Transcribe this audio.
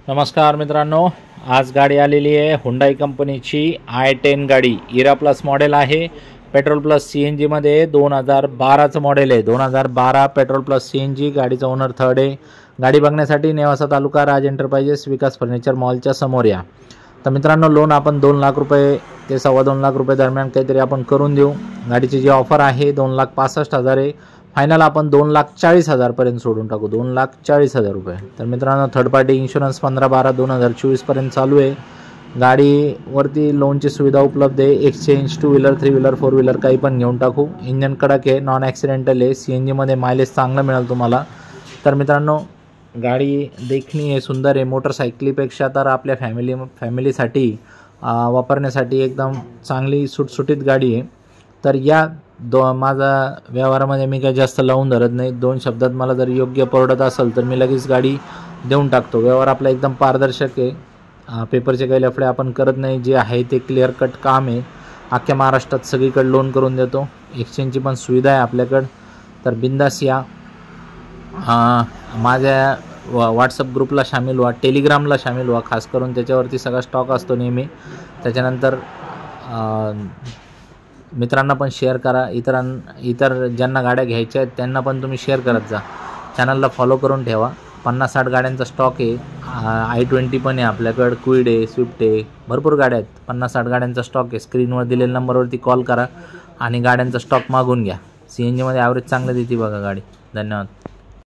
नमस्कार मित्रांनो, आज गाडी आलेली आहे हुंडाई कंपनीची i10 गाडी इरा प्लस मॉडेल आहे। पेट्रोल प्लस CNG मध्ये 2012चं मॉडेल आहे। 2012 पेट्रोल प्लस CNG गाडीचा ओनर थर्ड आहे। गाडी बघण्यासाठी नेवासा तालुका राज एंटरप्राइजेस विकास फर्निचर मॉलच्या समोर या। तर मित्रांनो, लोन आपण 2 लाख रुपये ते 2.25 लाख रुपये दरम्यान काहीतरी आपण करून देऊ। गाडीची जी ऑफर आहे 2,65,000 आहे। फायनल आपण 2,40,000 पर्यंत सोडून टाकू, 2,40,000 रुपये। तर मित्रांनो, थर्ड पार्टी इन्शुरन्स 15/12/2024 पर्यंत चालू आहे। गाडीवरती लोनची सुविधा उपलब्ध आहे। एक्सचेंज 2 व्हीलर 3 व्हीलर 4 व्हीलर काही पण घेऊन टाकू। इंजन कडक आहे, नॉन ॲक्सिडेंटल आहे। CNG मध्ये मायलेज चांगलं मिळेल तुम्हाला। तर मित्रांनो, गाडी देखणी आहे, सुंदर आहे। मोटरसायकलीपेक्षा तर आपल्या फॅमिलीसाठी वापरण्यासाठी एकदम चांगली सुटसुटीत गाडी आहे। तर या माझा व्यवहारामध्ये मी काही जास्त लावून धरत नाही। 2 शब्दात मला जर योग्य परवडत असेल तर मी लगेच गाडी देऊन टाकतो। व्यवहार आपला एकदम पारदर्शक आहे। पेपरचे काही लफडे आपण करत नाही, जे आहे ते क्लिअर कट काम आहे। अख्ख्या महाराष्ट्रात सगळीकडे लोन करून देतो। एक्सचेंजची पण सुविधा आहे आपल्याकडे। तर बिंदास या, माझ्या व्हॉट्सअप ग्रुपला शामिल व्हा, टेलिग्रामला शामिल व्हा। खास करून त्याच्यावरती सगळा स्टॉक असतो नेहमी। त्याच्यानंतर मित्रांना पण शेअर करा। इतर ज्यांना गाड्या घ्यायच्या आहेत त्यांना पण तुम्ही शेअर करत जा। चॅनलला फॉलो करून ठेवा। 50-60 गाड्यांचा स्टॉक आहे। i20 पण आहे आपल्याकडे, क्विड आहे, स्विफ्ट आहे, भरपूर गाड्या आहेत। 50-60 गाड्यांचा स्टॉक आहे। स्क्रीनवर दिलेल्या नंबरवरती कॉल करा आणि गाड्यांचा स्टॉक मागून घ्या। CNG मध्ये ॲव्हरेज चांगलं देते बघा गाडी। धन्यवाद।